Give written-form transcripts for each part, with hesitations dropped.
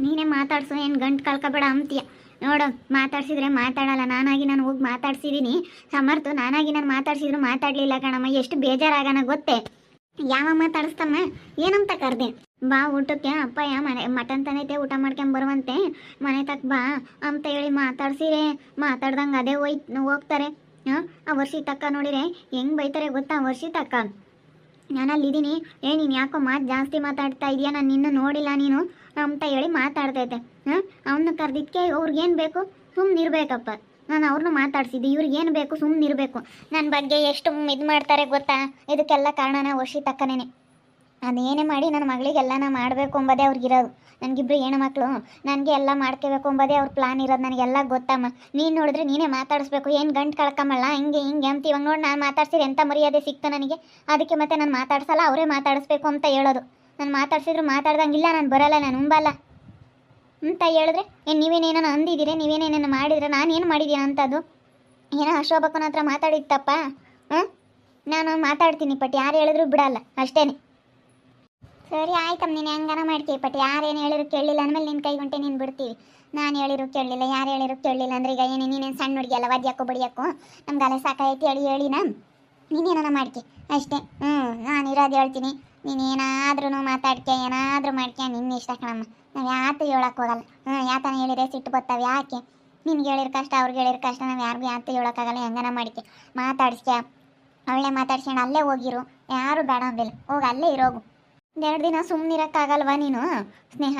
ನೀನೇ ಮಾತಾಡ್ಸು, ಏನು ಗಂಟು ಕಳ್ಕೊಬೇಡ ಅಂತೀಯ ನೋಡು. ಮಾತಾಡ್ಸಿದ್ರೆ ಮಾತಾಡಲ್ಲ, ನಾನಾಗಿ ನಾನು ಹೋಗಿ ಮಾತಾಡ್ಸಿದ್ದೀನಿ ಸಮರ್ಥ. ನಾನಾಗಿ ನಾನು ಮಾತಾಡ್ಸಿದ್ರು ಮಾತಾಡಲಿಲ್ಲ ಕಣಮ್ಮ. ಎಷ್ಟು ಬೇಜಾರಾಗಣ ಗೊತ್ತೇ. ಯಾವ ಮಾತಾಡಿಸ್ತಮ್ಮ, ಏನಂತ ಕರೆದೆ? ಬಾ ಊಟಕ್ಕೆ, ಅಪ್ಪಯ್ಯ ಮನೆ ಮಟನ್ ತಂದೈತೆ, ಊಟ ಮಾಡ್ಕೊಂಡ್ ಬರುವಂತೆ, ಮನೆ ತಕ್ಕ ಬಾ ಅಂತ ಹೇಳಿ ಮಾತಾಡ್ಸಿರೆ ಮಾತಾಡ್ದಂಗೆ ಅದೇ ಹೋಗ್ತಾರೆ. ಆ ವರ್ಷಿ ತಕ್ಕ ನೋಡಿರೆ ಹೆಂಗೆ ಬೈತಾರೆ ಗೊತ್ತಾ? ವರ್ಷಿ ತಕ್ಕ ನಾನು ಅಲ್ಲಿದ್ದೀನಿ, ನೀನು ಯಾಕೋ ಮಾತು ಜಾಸ್ತಿ ಮಾತಾಡ್ತಾ ಇದೆಯಾ, ನಾನು ನಿನ್ನೂ ನೋಡಿಲ್ಲ ನೀನು ಅಂತ ಹೇಳಿ ಮಾತಾಡ್ತೈತೆ. ಅವನ್ನ ಕರೆದಿದ್ದಕ್ಕೆ ಅವ್ರಿಗೇನು ಬೇಕು, ಸುಮ್ಮನಿರ್ಬೇಕಪ್ಪ. ನಾನು ಅವ್ರನ್ನೂ ಮಾತಾಡ್ಸಿದ್ದೆ, ಇವ್ರಿಗೇನು ಬೇಕು, ಸುಮ್ಮನಿರಬೇಕು. ನನ್ನ ಬಗ್ಗೆ ಎಷ್ಟು ಇದು ಮಾಡ್ತಾರೆ ಗೊತ್ತಾ? ಇದಕ್ಕೆಲ್ಲ ಕಾರಣನ ವರ್ಷಿ ತಕ್ಕನೇನೆ. ಅದೇನೇ ಮಾಡಿ ನನ್ನ ಮಗಳಿಗೆಲ್ಲ ಮಾಡಬೇಕು ಎಂಬುದೇ ಅವ್ರಿಗಿರೋದು. ನನಗಿಬ್ರು ಹೆಣ್ಣು ಮಕ್ಕಳು, ನನಗೆ ಎಲ್ಲ ಮಾಡ್ಕೋಬೇಕು ಎಂಬುದೇ ಅವ್ರ ಪ್ಲಾನ್ ಇರೋದು. ನನಗೆಲ್ಲ ಗೊತ್ತಮ್ಮ. ನೀನು ನೋಡಿದ್ರೆ ನೀನೇ ಮಾತಾಡಿಸ್ಬೇಕು, ಏನು ಗಂಟು ಕಳ್ಕೊಂಬಲ್ಲ ಹಿಂಗೆ ಹಿಂಗೆ ಅಂತ. ಇವಾಗ ನೋಡಿ ನಾನು ಮಾತಾಡ್ಸಿದ್ರೆ ಎಂಥ ಮರ್ಯಾದೆ ಸಿಕ್ತು ನನಗೆ. ಅದಕ್ಕೆ ಮತ್ತೆ ನಾನು ಮಾತಾಡ್ಸಲ್ಲ, ಅವರೇ ಮಾತಾಡಿಸ್ಬೇಕು ಅಂತ ಹೇಳೋದು. ನಾನು ಮಾತಾಡ್ಸಿದ್ರು ಮಾತಾಡ್ದಂಗಿಲ್ಲ, ನಾನು ಬರಲ್ಲ, ನಾನು ಉಂಬಲ್ಲ ಅಂತ ಹೇಳಿದ್ರೆ ನೀವೇನೇನೋ ಅಂದಿದ್ದೀರಿ, ನೀವೇನೇನೇನು ಮಾಡಿದ್ರೆ ನಾನೇನು ಮಾಡಿದ್ದೀನಿ ಅಂಥದ್ದು? ಏನೋ ಅಶೋಭಕ್ಕನ ಹತ್ರ ಮಾತಾಡಿತ್ತಪ್ಪ. ನಾನು ಮಾತಾಡ್ತೀನಿ ಪಟ್, ಯಾರು ಹೇಳಿದ್ರು ಬಿಡಲ್ಲ ಅಷ್ಟೇ. ಸರಿ ಆಯ್ತಮ್ಮ, ನೀನು ಹೆಂಗಾನ ಮಾಡ್ತೀವಿ ಪಟ್. ಯಾರೇನು ಹೇಳಿದ್ರು ಕೇಳಲಿಲ್ಲ ಅಂದಮೇಲೆ ನಿನ್ನ ಕೈಗುಂಟೆ ನೀನು ಬಿಡ್ತೀವಿ. ನಾನು ಹೇಳಿರು ಕೇಳಲಿಲ್ಲ, ಯಾರು ಹೇಳಿರು ಕೇಳಲಿಲ್ಲ ಅಂದ್ರೆ ಈಗ ನೀನೇನು ಸಣ್ಣ ಹುಡುಗಿ ಅಲ್ಲ, ವಾದ್ಯಾಕೋ ಬಡಿಯಾಕೋ ನಮ್ಗೆ ಅಲೆ ಸಾಕಾಯ್ತಿ. ಹೇಳಿ ನೀನೇನ ಮಾಡ್ಕೆ ಅಷ್ಟೇ. ನಾನು ಇರೋದು ಹೇಳ್ತೀನಿ, ನೀನೇನಾದ್ರೂ ಮಾತಾಡ್ಕೆ, ಏನಾದರೂ ಮಾಡ್ಕೆ, ನಿನ್ನ ಇಷ್ಟ ಕಣಮ್ಮ. ನಾವು ಯಾತು ಹೇಳಕ್ಕೆ ಹೋಗಲ್ಲ. ಯಾತನ ಹೇಳಿದ್ರೆ ಸಿಟ್ಟು ಬರ್ತಾವೆ ಯಾಕೆ? ನಿನ್ಗೆ ಹೇಳಿರೋ ಕಷ್ಟ, ಅವ್ರಿಗೆ ಹೇಳಿರೋ ಕಷ್ಟ, ನಾವು ಯಾರಿಗೂ ಯಾತು ಹೇಳೋಕ್ಕಾಗಲ್ಲ. ಹೆಂಗನ ಮಾಡ್ಕೆ ಮಾತಾಡಿಸ್ಕೆ, ಅವಳೇ ಮಾತಾಡ್ಸ್ಕೊಂಡು ಅಲ್ಲೇ ಹೋಗಿರು. ಯಾರು ಬೇಡ ಅಂದಿಲ್ಲ, ಹೋಗಿ ಅಲ್ಲೇ ಇರೋಗು. 2 ದಿನ ಸುಮ್ಮನಿರೋಕ್ಕಾಗಲ್ವಾ ನೀನು ಸ್ನೇಹ?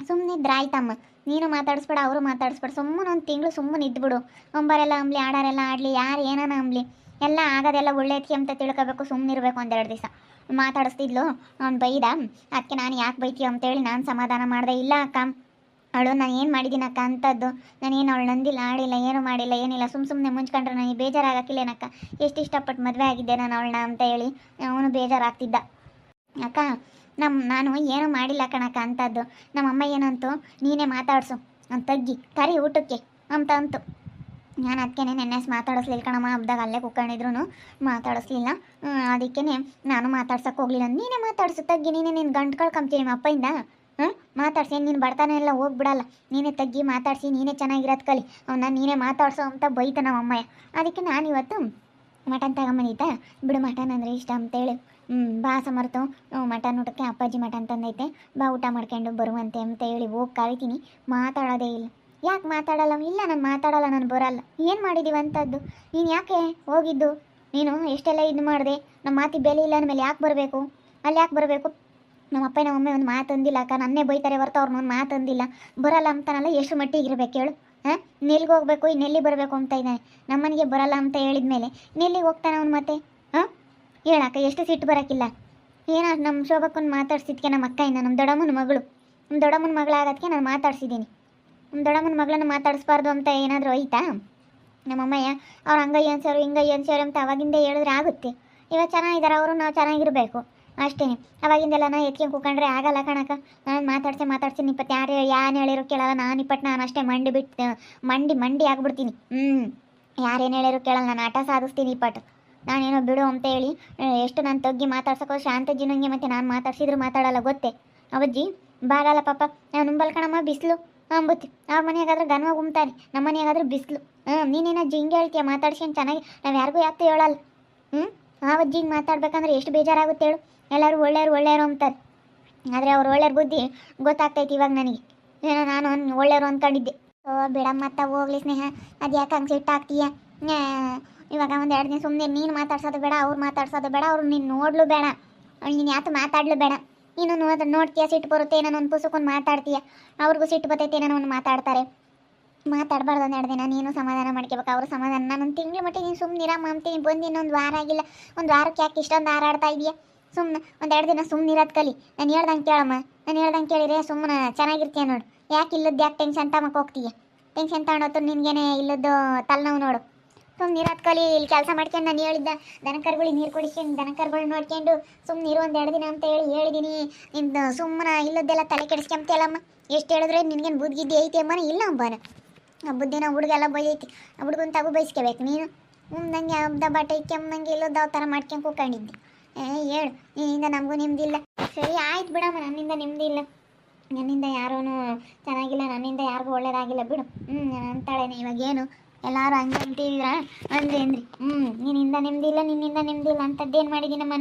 ಸುಮ್ಮನಿದ್ರೆ ಆಯ್ತಮ್ಮ. ನೀನು ಮಾತಾಡಿಸ್ಬೇಡ, ಅವರು ಮಾತಾಡಿಸ್ಬೇಡ. ಸುಮ್ಮನೆ ಒಂದು ತಿಂಗಳು ಸುಮ್ಮನೆ ಇದ್ಬಿಡು. ಒಂಬರೆಲ್ಲ ಅಂಬ್ಲಿ, ಆಡಾರೆಲ್ಲ ಆಡಲಿ, ಯಾರು ಏನಾನ ಅಂಬ್ಲಿ, ಎಲ್ಲ ಆಗೋದೆಲ್ಲ ಒಳ್ಳೇದಕ್ಕೆ ಅಂತ ತಿಳ್ಕೊಬೇಕು. ಸುಮ್ಮನಿರ್ಬೇಕು. 1-2 ದಿವಸ ಮಾತಾಡಿಸ್ತಿದ್ಲು, ಅವ್ನು ಬೈದ. ಅದಕ್ಕೆ ನಾನು ಯಾಕೆ ಬೈತೀಯ ಅಂತೇಳಿ ನಾನು ಸಮಾಧಾನ ಮಾಡಿದೆ. ಇಲ್ಲ ಅಕ್ಕ, ಅವಳು ನಾನು ಏನು ಮಾಡಿದ್ದೀನಿ ಅಕ್ಕ ಅಂಥದ್ದು, ನಾನೇನು ಅವಳು ನಂದಿಲ್ಲ, ಆಡಿಲ್ಲ, ಏನು ಮಾಡಿಲ್ಲ, ಏನಿಲ್ಲ. ಸುಮ್ಮನೆ ಮುಂಚ್ಕೊಂಡ್ರೆ ನನಗೆ ಬೇಜಾರಾಗಕ್ಕಿಲ್ಲೇನಕ್ಕ? ಎಷ್ಟು ಇಷ್ಟಪಟ್ಟು ಮದುವೆ ಆಗಿದ್ದೆ ನಾನು ಅವಳನ್ನ ಅಂತ ಹೇಳಿ ಅವನು ಬೇಜಾರಾಗ್ತಿದ್ದ. ಅಕ್ಕ ನಾನು ಏನೂ ಮಾಡಿಲ್ಲ ಕಣಕ್ಕ ಅಂಥದ್ದು. ನಮ್ಮಮ್ಮ ಏನಂತು, ನೀನೇ ಮಾತಾಡ್ಸು ಅಂತ ತಗ್ಗಿ ಕರಿ ಊಟಕ್ಕೆ ಅಂತ ಅಂತು. ನಾನು ಅದಕ್ಕೆ ನೆನ್ನೆ ಮಾತಾಡಿಸ್ಲಿಲ್ಲ ಕಣಮ್ಮ. ಹಬ್ದಾಗ ಅಲ್ಲೇ ಕುತ್ಕೊಂಡಿದ್ರು ಮಾತಾಡಿಸ್ಲಿಲ್ಲ. ಅದಕ್ಕೆ ನಾನು ಮಾತಾಡ್ಸೋಕೆ ಹೋಗ್ಲಿಲ್ಲ. ನೀನೇ ಮಾತಾಡ್ಸು ತಗ್ಗಿ, ನೀನೇ ನಿನ್ನ ಗಂಟು ಕಳ್ಕೊಂತೀನಿ ನಿಮ್ಮ ಅಪ್ಪಯಿಂದ. ಮಾತಾಡ್ಸಿ, ನೀನು ಬರ್ತಾನೆ ಎಲ್ಲ ಹೋಗ್ಬಿಡಲ್ಲ. ನೀನೇ ತಗ್ಗಿ ಮಾತಾಡಿಸಿ, ನೀನೇ ಚೆನ್ನಾಗಿರೋದು ಕಲಿ. ಅವನ್ನ ನೀನೇ ಮಾತಾಡ್ಸೋ ಅಂತ ಬೈತ ನಮ್ಮ ಅಮ್ಮಯ್ಯ. ಅದಕ್ಕೆ ನಾನು ಇವತ್ತು ಮಟನ್ ತಗೊಂಬಂದಿದ್ದ. ಬಿಡು, ಮಟನ್ ಅಂದರೆ ಇಷ್ಟ ಅಂತೇಳಿ ಬಾ ಸಮರ್ತು, ಮಟನ್ ಊಟಕ್ಕೆ ಅಪ್ಪಾಜಿ ಮಟನ್ ತಂದೈತೆ, ಬಾ ಊಟ ಮಾಡ್ಕೊಂಡು ಬರುವಂತೆ ಅಂತ ಹೇಳಿ ಹೋಗಿ ಕರಿತೀನಿ. ಮಾತಾಡೋದೇ ಇಲ್ಲ. ಯಾಕೆ ಮಾತಾಡಲ್ಲ? ಇಲ್ಲ, ನಾನು ಮಾತಾಡಲ್ಲ, ನಾನು ಬರಲ್ಲ. ಏನು ಮಾಡಿದ್ದೀವಿ ಅಂಥದ್ದು? ನೀನು ಯಾಕೆ ಹೋಗಿದ್ದು? ನೀನು ಎಷ್ಟೆಲ್ಲ ಇದು ಮಾಡಿದೆ. ನಮ್ಮ ಮಾತಿಗೆ ಬೆಲೆ ಇಲ್ಲ ಅಂದಮೇಲೆ ಯಾಕೆ ಬರಬೇಕು? ಅಲ್ಲಿ ಯಾಕೆ ಬರಬೇಕು? ನಮ್ಮ ಅಪ್ಪ ನಮ್ಮಮ್ಮ ಒಂದು ಮಾತು ಅಂದಿಲ್ಲ ಅಕ್ಕ. ನನ್ನೇ ಬೈತಾರೆ ಹೊರತು ಅವ್ರನ್ನೊಂದು ಮಾತು ಅಂದಿಲ್ಲ. ಬರಲ್ಲ ಅಂತಾನಲ್ಲ, ಎಷ್ಟು ಮಟ್ಟಿಗೆ ಇರಬೇಕು ಹೇಳು? ನೆಲ್ಲಿಗೆ ಹೋಗ್ಬೇಕು, ಇನ್ನೆಲ್ಲಿ ಬರಬೇಕು ಅಂತ ಇದ್ದಾನೆ. ನಮ್ಮನಿಗೆ ಬರಲ್ಲ ಅಂತ ಹೇಳಿದ್ಮೇಲೆ ನೆಲ್ಲಿಗೆ ಹೋಗ್ತಾನೆ ಅವ್ನು ಮತ್ತೆ? ಹೇಳಕ್ಕ, ಎಷ್ಟು ಸಿಟ್ಟು ಬರೋಕ್ಕಿಲ್ಲ. ಏನೋ ನಮ್ಮ ಶೋಭಕ್ಕನ್ನು ಮಾತಾಡ್ಸಿದ್ಕೆ ನಮ್ಮ ಅಕ್ಕಯಿಂದ, ನಮ್ಮ ದೊಡ್ಡಮ್ಮನ ಮಗಳು, ನಮ್ಮ ದೊಡ್ಡಮ್ಮನ ಮಗಳಾಗೋದಕ್ಕೆ ನಾನು ಮಾತಾಡ್ಸಿದ್ದೀನಿ. ನಮ್ಮ ದೊಡ್ಡಮ್ಮನ ಮಗಳನ್ನ ಮಾತಾಡಿಸ್ಬಾರ್ದು ಅಂತ ಏನಾದರೂ ಐತಾ? ನಮ್ಮಮ್ಮಯ್ಯ ಅವ್ರು ಹಂಗಯ್ಯ ಅನ್ಸೋರು ಹಿಂಗಯ್ಯ ಅನ್ಸೋರು ಅಂತ ಅವಾಗಿಂದ ಹೇಳಿದ್ರೆ ಆಗುತ್ತೆ. ಇವಾಗ ಚೆನ್ನಾಗಿದ್ದಾರೆ ಅವರು, ನಾವು ಚೆನ್ನಾಗಿರಬೇಕು ಅಷ್ಟೇ. ಅವಾಗಿಂದೆಲ್ಲ ನಾ ಎತ್ಕೊಂಡು ಕೂಕೊಂಡ್ರೆ ಆಗಲ್ಲ ಕಣಕ್ಕ. ನಾನು ಮಾತಾಡ್ಸಿ ಇಪ್ಪತ್ತು ಯಾರು ಹೇಳಿರೋ ಕೇಳಲ್ಲ. ನಾನು ಅಷ್ಟೇ ಮಂಡಿ ಆಗ್ಬಿಡ್ತೀನಿ. ಯಾರೇನು ಹೇಳಿರೋ ಕೇಳಲ್ಲ. ನಾನು ಆಟ ಸಾಧಿಸ್ತೀನಿ ಇಪ್ಪಟ್ಟು. ನಾನೇನೋ ಬಿಡು ಅಂತ ಹೇಳಿ ಎಷ್ಟು ನಾನು ತಗ್ಗಿ ಮಾತಾಡ್ಸೋಕೆ ಶಾಂತಜಿನಂಗೆ ಮತ್ತೆ ನಾನು ಮಾತಾಡ್ಸಿದ್ರು ಮಾತಾಡಲ್ಲ ಗೊತ್ತೇ. ಅವಜ್ಜಿ ಬಾರಲ್ಲ ಪಾಪ, ನಾನು ಉಂಬಲ್ ಕಣಮ್ಮ ಬಿಸಿಲು ಅಂಬುತ್ತಿ. ಅವ್ರ ಮನೆಯಾಗಾದ್ರೆ ಗನವಾಗಿ ಉಮ್ತಾರೆ, ನಮ್ಮ ಮನೆಯಾಗಾದ್ರೆ ಬಿಸಿಲು. ನೀನೇನಜ್ಜಿ ಹಿಂಗೆ ಹೇಳ್ತೀಯ ಮಾತಾಡ್ಸ್ಕೊಂಡು ಚೆನ್ನಾಗಿ? ನಾವು ಯಾರಿಗೂ ಯಾಕೆ ಹೇಳಲ್ಲ. ಅವಜ್ಜಿಗೆ ಮಾತಾಡ್ಬೇಕಂದ್ರೆ ಎಷ್ಟು ಬೇಜಾರಾಗುತ್ತೆ ಹೇಳು. ಎಲ್ಲರೂ ಒಳ್ಳೆಯವರು ಅಂತಾರೆ, ಆದರೆ ಅವ್ರು ಒಳ್ಳೆಯವ್ರ ಬುದ್ಧಿ ಗೊತ್ತಾಗ್ತೈತಿ ಇವಾಗ ನನಗೆ. ಏನೋ ನಾನು ಒಳ್ಳೆಯವರು ಅಂದ್ಕೊಂಡಿದ್ದೆ. ಬಿಡಮ್ಮತ್ತ ಹೋಗ್ಲಿ ಸ್ನೇಹ, ಅದು ಯಾಕೆ ಹಂಗೆ ಸಿಟ್ಟಾಗ್ತೀಯ? ಇವಾಗ 1-2 ದಿನ ಸುಮ್ಮನೆ ನೀನು ಮಾತಾಡ್ಸೋದು ಬೇಡ, ಅವ್ರು ಮಾತಾಡ್ಸೋದು ಬೇಡ, ಅವ್ರು ನೀನು ನೋಡ್ಲು ಬೇಡ, ನೀನು ಯಾತು ಮಾತಾಡ್ಲು ಬೇಡ. ನೀನು ನೋಡ್ತೀಯ, ಸಿಟ್ಟು ಬರುತ್ತೆ, ಏನೋ ಒಂದು ಪುಸ್ತಕೊಂಡು ಮಾತಾಡ್ತೀಯ, ಅವ್ರಿಗೂ ಸಿಟ್ಟು ಬರ್ತೈತೆ, ಏನೋ ಒಂದು ಮಾತಾಡ್ತಾರೆ. ಮಾತಾಡಬಾರ್ದು 1-2 ದಿನ. ನೀನು ಸಮಾಧಾನ ಮಾಡ್ಕೋಬೇಕು, ಅವರು ಸಮಾಧಾನ. ನಾನೊಂದು ತಿಂಗಳು ಮಟ್ಟಿಗೆ ನೀನು ಸುಮ್ಮನೆ ಇರಮ್ಮ ಅಂತೀನಿ. ಬಂದು ಇನ್ನೊಂದು ವಾರ ಆಗಿಲ್ಲ, ಒಂದು ವಾರಕ್ಕೆ ಯಾಕೆ ಇಷ್ಟೊಂದು ಹಾರಾಡ್ತಾ ಇದೆಯಾ? ಸುಮ್ಮನೆ 1-2 ದಿನ ಸುಮ್ಮನೆ ಇರೋದು ಕಲಿ. ನಾನು ಹೇಳ್ದಂಗೆ ಕೇಳಮ್ಮ, ನಾನು ಹೇಳ್ದಂಗೆ ಕೇಳಿದ್ರೆ ಸುಮ್ಮನೆ ಚೆನ್ನಾಗಿರ್ತೀಯ ನೋಡು. ಯಾಕೆ ಇಲ್ಲದ್ದು ಯಾಕೆ ಟೆನ್ಷನ್ ತಗೊಂಡು ಹೋಗ್ತೀಯ? ಟೆನ್ಷನ್ ತಗೊಂಡೋತು ನಿನಗೇನೆ ಇಲ್ಲದ್ದು ತಲೆನೋವು ನೋಡು. ಸುಮ್ಮನೆ ಇರೋದು ಕಲಿ. ಇಲ್ಲಿ ಕೆಲಸ ಮಾಡ್ಕೊಂಡು ನಾನು ಹೇಳಿದ್ದ ದನಕರುಗಳಿಗೆ ನೀರು ಕುಡಿಸ್ಕೊಂಡು ದನಕರುಗಳು ನೋಡ್ಕೊಂಡು ಸುಮ್ಮನೆ ಇರು 1-2 ದಿನ ಅಂತ ಹೇಳಿದ್ದೀನಿ. ನಿಂದು ಸುಮ್ಮನೆ ಇಲ್ಲದ್ದೆಲ್ಲ ತಲೆ ಕೆಡಿಸ್ಕೊಂತೀಯಲ್ಲಮ್ಮ. ಎಷ್ಟು ಹೇಳಿದ್ರೆ ನಿನಗೇನು ಬುದ್ಧಿಗಿದ್ದಿ ಐತಿ ಅಮ್ಮನ? ಇಲ್ಲ ಅಂಬಾನ ಬುದ್ಧಿನ ಹುಡುಗೆಲ್ಲ ಬೈದೈತಿ. ಆ ಹುಡುಗನ ತಗೋ ಬೈಸ್ಕೋಬೇಕು ನೀನು. ನಂಗೆ ಹಬ್ಬದ ಬಟ್ಟೆ ಕೆಮ್ಮಂಗೆ ಇಲ್ಲದ ಥರ ಮಾಡ್ಕೊಂಡು ಕೂಕೊಂಡಿದ್ದೆ. ಹೇಳು, ನಿನ್ನಿಂದ ನಮಗೂ ನೆಮ್ಮದಿ ಇಲ್ಲ. ಸರಿ ಆಯ್ತು ಬಿಡಮ್ಮ, ನನ್ನಿಂದ ನೆಮ್ಮದಿ ಇಲ್ಲ. ನನ್ನಿಂದ ಯಾರೂ ಚೆನ್ನಾಗಿಲ್ಲ, ನನ್ನಿಂದ ಯಾರಿಗೂ ಒಳ್ಳೇದಾಗಿಲ್ಲ ಬಿಡು. ಅಂತಾಳೇನೆ ಇವಾಗ ಏನು ಎಲ್ಲರೂ ಹಂಗೆ ಅಂತಿದ್ದೀರ ಅಂದ್ರಿ. ನಿನ್ನಿಂದ ನೆಮ್ಮದಿಲ್ಲ, ನಿನ್ನಿಂದ ನೆಮ್ಮದಿಲ್ಲ ಅಂಥದ್ದೇನು ಮಾಡಿದ್ದೀನಮ್ಮ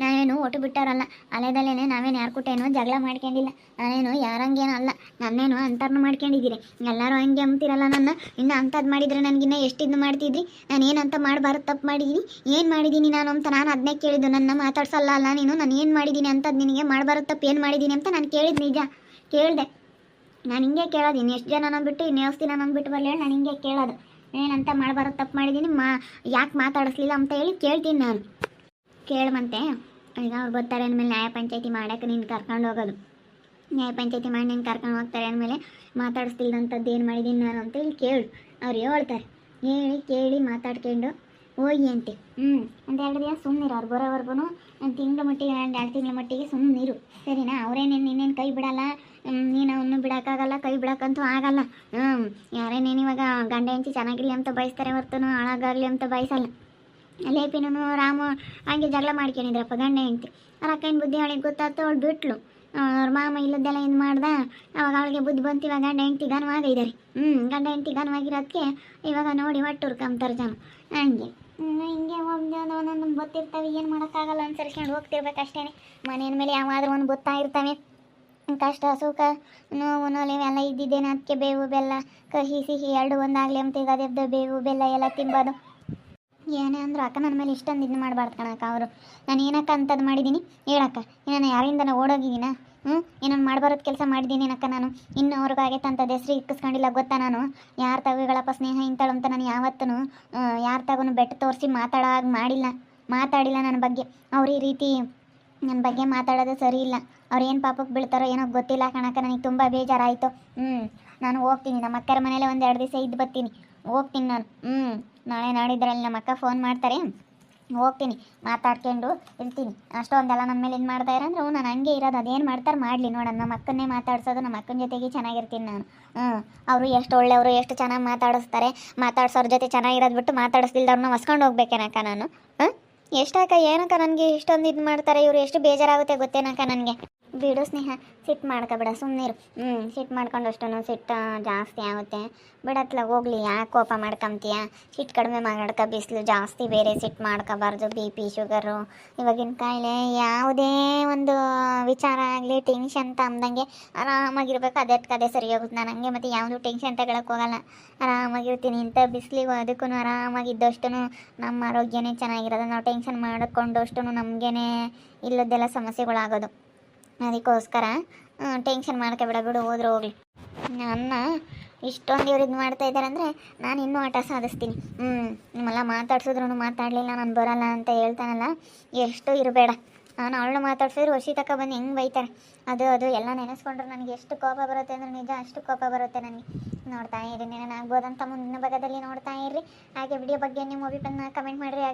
ನಾವೇನು ಒಟ್ಟು ಬಿಟ್ಟವರಲ್ಲ. ಅಲೆದಲ್ಲೇ ನಾವೇನು ಯಾರು ಕೂಟೇನೋ ಜಗಳ ಮಾಡ್ಕೊಂಡಿಲ್ಲ. ನಾನೇನು ಯಾರಂಗೇನೋ ಅಲ್ಲ, ನನ್ನೇನು ಅಂತರ್ನು ಮಾಡ್ಕೊಂಡಿದ್ದೀರಿ. ಎಲ್ಲರೂ ಹಂಗೆ ಅಂತಿರಲ್ಲ ನನ್ನ. ಇನ್ನು ಅಂಥದ್ದು ಮಾಡಿದರೆ ನನಗಿನ್ನ ಎಷ್ಟಿದ್ದು ಮಾಡ್ತಿದ್ರಿ. ನಾನು ಏನಂತ ಮಾಡಬಾರ್ದು ತಪ್ಪು ಮಾಡಿದ್ದೀನಿ, ಏನು ಮಾಡಿದ್ದೀನಿ ನಾನು ಅಂತ ನಾನು ಅದನ್ನೇ ಕೇಳಿದ್ದು. ನನ್ನ ಮಾತಾಡ್ಸಲ್ಲ ಅಲ್ಲ ನೀನು. ನಾನು ಏನು ಮಾಡಿದ್ದೀನಿ ಅಂಥದ್ದು ನಿನಗೆ ಮಾಡಬಾರ್ದು ತಪ್ಪು ಏನು ಮಾಡಿದ್ದೀನಿ ಅಂತ ನಾನು ಕೇಳಿದ್ದು ನಿಜ ಕೇಳಿದೆ. ನಾನು ಹಿಂಗೆ ಕೇಳೋದು. ಇನ್ನು ಎಷ್ಟು ಜನ ಬಿಟ್ಟು ಇನ್ನು ಎಷ್ಟು ದಿನ ನಾನು ಬಿಟ್ಟು ಬರಲಿ ಹೇಳಿ ನಾನು ಹಿಂಗೆ ಕೇಳೋದು. ಏನಂತ ಮಾಡಬಾರ್ದು ತಪ್ಪು ಮಾಡಿದ್ದೀನಿ, ಯಾಕೆ ಮಾತಾಡಿಸ್ಲಿಲ್ಲ ಅಂತ ಹೇಳಿ ಕೇಳ್ತೀನಿ ನಾನು. ಕೇಳಮಂತೆ ಈಗ ಅವ್ರು ಬರ್ತಾರೆ ಅಂದಮೇಲೆ ನ್ಯಾಯ ಪಂಚಾಯತಿ ಮಾಡೋಕ್ಕೆ ನೀನು ಕರ್ಕೊಂಡು ಹೋಗೋದು. ನ್ಯಾಯ ಪಂಚಾಯತಿ ಮಾಡಿ ನೀನು ಕರ್ಕೊಂಡು ಹೋಗ್ತಾರೆ ಅಂದಮೇಲೆ ಮಾತಾಡಿಸ್ತಿಲ್ದಂಥದ್ದು ಏನು ಮಾಡಿದ್ದೀನಿ ನಾನು ಅಂತ ಹೇಳಿ ಕೇಳು. ಅವ್ರು ಹೇಳ್ತಾರೆ. ಕೇಳಿ ಮಾತಾಡ್ಕೊಂಡು ಹೋಗಿ ಅಂತೆ. ಒಂದು 2 ದಿನ ಸುಮ್ಮನಿರು. ಅವ್ರು ಬರೋವರೆಗೂ ಒಂದು ತಿಂಗಳ ಮಟ್ಟಿಗೆ 2 ತಿಂಗಳ ಮಟ್ಟಿಗೆ ಸುಮ್ಮನಿರು, ಸರಿನಾ? ಅವರೇನೇನು ನಿನ್ನೇನು ಕೈ ಬಿಡಲ್ಲ, ನೀನು ಅವನು ಬಿಡೋಕ್ಕಾಗಲ್ಲ, ಕೈ ಬಿಡೋಕ್ಕಂತೂ ಆಗಲ್ಲ. ಯಾರೇನೇನು ಇವಾಗ ಗಂಡ ಹೆಂಡತಿ ಚೆನ್ನಾಗಿರಲಿ ಅಂತ ಬಯಸ್ತಾರೆ ಹೊರತು ಹಾಳಾಗಲಿ ಅಂತ ಬಯಸಲ್ಲ. ಲೇಪಿನೂ ರಾಮು ಹಂಗೆ ಜಗಳ ಮಾಡ್ಕೊಂಡಿದ್ರಪ್ಪ ಗಂಡ ಹೆಂಡತಿ. ಅವ್ರ ಅಕ್ಕನ ಬುದ್ಧಿ ಅವಳಿಗೆ ಗೊತ್ತಾಯ್ತು, ಅವಳು ಬಿಟ್ಲು. ಅವ್ರ ಮಾಮ ಇಲ್ಲದ್ದೆಲ್ಲ ಏನು ಮಾಡ್ದೆ, ಅವಾಗ ಅವಳಿಗೆ ಬುದ್ಧಿ ಬಂತು. ಇವಾಗ ಗಂಡ ಹೆಂಡತಿ ಘನವಾಗಿದ್ದಾರೆ. ಗಂಡ ಹೆಂಡತಿ ಘನವಾಗಿರೋದಕ್ಕೆ ಇವಾಗ ನೋಡಿ ಒಟ್ಟು ಹುರ್ಕೊಂತಾರೆ ಜನ. ಹಂಗೆ ಹಿಂಗೆ ಒಂದೊಂದು ಗೊತ್ತಿರ್ತವೆ, ಏನು ಮಾಡೋಕ್ಕಾಗಲ್ಲ ಅನ್ಸರ್ಸ್ಕೊಂಡು ಹೋಗ್ತಿರ್ಬೇಕು ಅಷ್ಟೇ. ಮನೆಯ ಮೇಲೆ ಯಾವಾದರೂ ಒಂದು ಗೊತ್ತಾ ಇರ್ತವೆ. ಕಷ್ಟ ಸುಖ ನೋವು ನೋವು ಎಲ್ಲ ಇದ್ದಿದ್ದೇನೆ. ಅದಕ್ಕೆ ಬೇವು ಬೆಲ್ಲ ಕಹಿ ಸಿಹಿ 2 ಒಂದಾಗಲಿ ಅಂತ ಈಗ ಅದೆದ್ದು ಬೇವು ಬೆಲ್ಲ ಎಲ್ಲ ತಿನ್ಬೋದು. ಏನೇ ಅಂದರೂ ಅಕ್ಕ ನನ್ನ ಮೇಲೆ ಇಷ್ಟೊಂದು ಇದು ಮಾಡಬಾರ್ದು ಕಣಕ್ಕ. ಅವರು ನಾನು ಏನಕ್ಕ ಅಂಥದ್ದು ಮಾಡಿದ್ದೀನಿ ಹೇಳಕ್ಕ? ನಾನು ಯಾರಿಂದ ಓಡೋಗಿದ್ದೀನ? ಏನೊಂದು ಮಾಡಬಾರದು ಕೆಲಸ ಮಾಡಿದ್ದೀನಿ ಏನಕ್ಕ ನಾನು? ಇನ್ನೂ ಅವ್ರಿಗೆ ಆಗೈತೆ ಅಂಥದ್ದು ಹೆಸ್ರು ಇಕ್ಕಿಸ್ಕೊಂಡಿಲ್ಲ ಗೊತ್ತಾ ನಾನು? ಯಾರು ತಗೋಗಳಪ್ಪ ಸ್ನೇಹ ಇಂಥಳು ಅಂತ ನಾನು ಯಾವತ್ತೂ ಯಾರು ತಗೊಂಡು ಬೆಟ್ಟ ತೋರಿಸಿ ಮಾತಾಡಿಲ್ಲ ನನ್ನ ಬಗ್ಗೆ. ಅವ್ರು ಈ ರೀತಿ ನನ್ನ ಬಗ್ಗೆ ಮಾತಾಡೋದು ಸರಿ ಇಲ್ಲ. ಅವ್ರು ಏನು ಪಾಪಕ್ಕೆ ಬೀಳ್ತಾರೋ ಏನೋ ಗೊತ್ತಿಲ್ಲ ಕಣಕ್ಕ. ನನಗೆ ತುಂಬ ಬೇಜಾರಾಯಿತು. ನಾನು ಹೋಗ್ತೀನಿ, ನಮ್ಮ ಅಕ್ಕರ ಮನೇಲೆ 1-2 ದಿವಸ ಇದ್ದು ಬರ್ತೀನಿ. ಹೋಗ್ತೀನಿ ನಾನು. ನಾಳೆ ನಾಡಿದ್ರಲ್ಲಿ ನಮ್ಮ ಅಕ್ಕ ಫೋನ್ ಮಾಡ್ತಾರೆ, ಹೋಗ್ತೀನಿ, ಮಾತಾಡ್ಕೊಂಡು ಇರ್ತೀನಿ. ಅಷ್ಟೊಂದೆಲ್ಲ ನನ್ನ ಮೇಲೆ ಇದು ಮಾಡ್ತಾ ಇರಂದ್ರೆ ನಾನು ಹಂಗೆ ಇರೋದು. ಅದೇನು ಮಾಡ್ತಾರೆ ಮಾಡಲಿ ನೋಡೋಣ. ನಮ್ಮ ಅಕ್ಕನ್ನೇ ಮಾತಾಡ್ಸೋದು, ನಮ್ಮ ಅಕ್ಕನ ಜೊತೆಗೆ ಚೆನ್ನಾಗಿರ್ತೀನಿ ನಾನು. ಅವರು ಎಷ್ಟು ಒಳ್ಳೆಯವರು, ಎಷ್ಟು ಚೆನ್ನಾಗಿ ಮಾತಾಡ್ಸೋರ ಜೊತೆ ಚೆನ್ನಾಗಿರೋದು ಬಿಟ್ಟು ಮಾತಾಡಿಸ್ದಿಲ್ದವ್ರನ್ನ ಹೊಸ್ಕೊಂಡು ಹೋಗ್ಬೇಕೇನಕ್ಕ ನಾನು? ಎಷ್ಟಾಕ ಏನಕ್ಕ ನನಗೆ ಇಷ್ಟೊಂದು ಇದು ಮಾಡ್ತಾರೆ ಇವರು? ಎಷ್ಟು ಬೇಜಾರಾಗುತ್ತೆ ಗೊತ್ತೇನಕ್ಕ ನನಗೆ. ಬಿಡು ಸ್ನೇಹ, ಸಿಟ್ಟು ಮಾಡ್ಕೊಬೇಡ, ಸುಮ್ಮನಿರು. ಸಿಟ್ಟು ಮಾಡ್ಕೊಂಡಷ್ಟು ಸಿಟ್ಟು ಜಾಸ್ತಿ ಆಗುತ್ತೆ. ಬಿಡತ್ಲ ಹೋಗ್ಲಿ, ಯಾಕೆ ಕೋಪ ಮಾಡ್ಕೊಂತೀಯ? ಸಿಟ್ಟು ಕಡಿಮೆ ಮಾಡ್ಕ, ಬಿಸಿಲು ಜಾಸ್ತಿ ಬೇರೆ, ಸಿಟ್ಟು ಮಾಡ್ಕೋಬಾರ್ದು. BP ಶುಗರು ಇವಾಗಿನ ಕಾಯಿಲೆ ಯಾವುದೇ ಒಂದು ವಿಚಾರ ಆಗಲಿ ಟೆನ್ಷನ್ ತಂದಂಗೆ ಆರಾಮಾಗಿರ್ಬೇಕು. ಅದೇ ಸರಿ ಹೋಗುತ್ತೆ. ನಾನು ಹಂಗೆ ಮತ್ತು ಯಾವುದೂ ಟೆನ್ಷನ್ ತಗೊಳಕ್ಕೆ ಹೋಗಲ್ಲ, ಆರಾಮಾಗಿರ್ತೀನಿ. ಇಂಥ ಬಿಸಿಲಿಗೂ ಅದಕ್ಕೂ ಆರಾಮಾಗಿದ್ದಷ್ಟು ನಮ್ಮ ಆರೋಗ್ಯನೇ ಚೆನ್ನಾಗಿರೋದು. ನಾವು ಟೆನ್ಷನ್ ಮಾಡಿಕೊಂಡಷ್ಟು ನಮಗೇನೆ ಇಲ್ಲದ್ದೆಲ್ಲ ಸಮಸ್ಯೆಗಳಾಗೋದು. ಅದಕ್ಕೋಸ್ಕರ ಟೆನ್ಷನ್ ಮಾಡ್ಕೊಬೇಡ, ಬಿಡು, ಹೋದ್ರೆ ಹೋಗ್ಲಿ. ನನ್ನ ಇಷ್ಟೊಂದು ಇವ್ರು ಇದು ಮಾಡ್ತಾ ಇದ್ದಾರೆ ಅಂದರೆ ನಾನು ಇನ್ನೂ ಆಟ ಸಾಧಿಸ್ತೀನಿ. ನಿಮ್ಮೆಲ್ಲ ಮಾತಾಡ್ಸಿದ್ರು ಮಾತಾಡಲಿಲ್ಲ, ನಾನು ಬರಲ್ಲ ಅಂತ ಹೇಳ್ತಾನಲ್ಲ, ಎಷ್ಟು ಇರಬೇಡ. ನಾನು ಅವಳನ್ನ ಮಾತಾಡ್ಸಿದ್ರು ವರ್ಷಿತಕ್ಕ ಬಂದು ಹೆಂಗೆ ಬೈತಾರೆ. ಅದು ಎಲ್ಲ ನೆನೆಸ್ಕೊಂಡ್ರೆ ನನಗೆ ಎಷ್ಟು ಕೋಪ ಬರುತ್ತೆ ಅಂದರೆ ನಿಜ ಅಷ್ಟು ಕೋಪ ಬರುತ್ತೆ ನನಗೆ. ನೋಡ್ತಾ ಇರಿ, ಏನಾಗ್ಬೋದಂತ ಮುಂದಿನ ಭಾಗದಲ್ಲಿ ನೋಡ್ತಾ ಇರ್ರಿ. ಹಾಗೆ ವಿಡಿಯೋ ಬಗ್ಗೆ ನಿಮ್ಮ ಅಭಿಪ್ರಾಯನ ಕಮೆಂಟ್ ಮಾಡಿರಿ.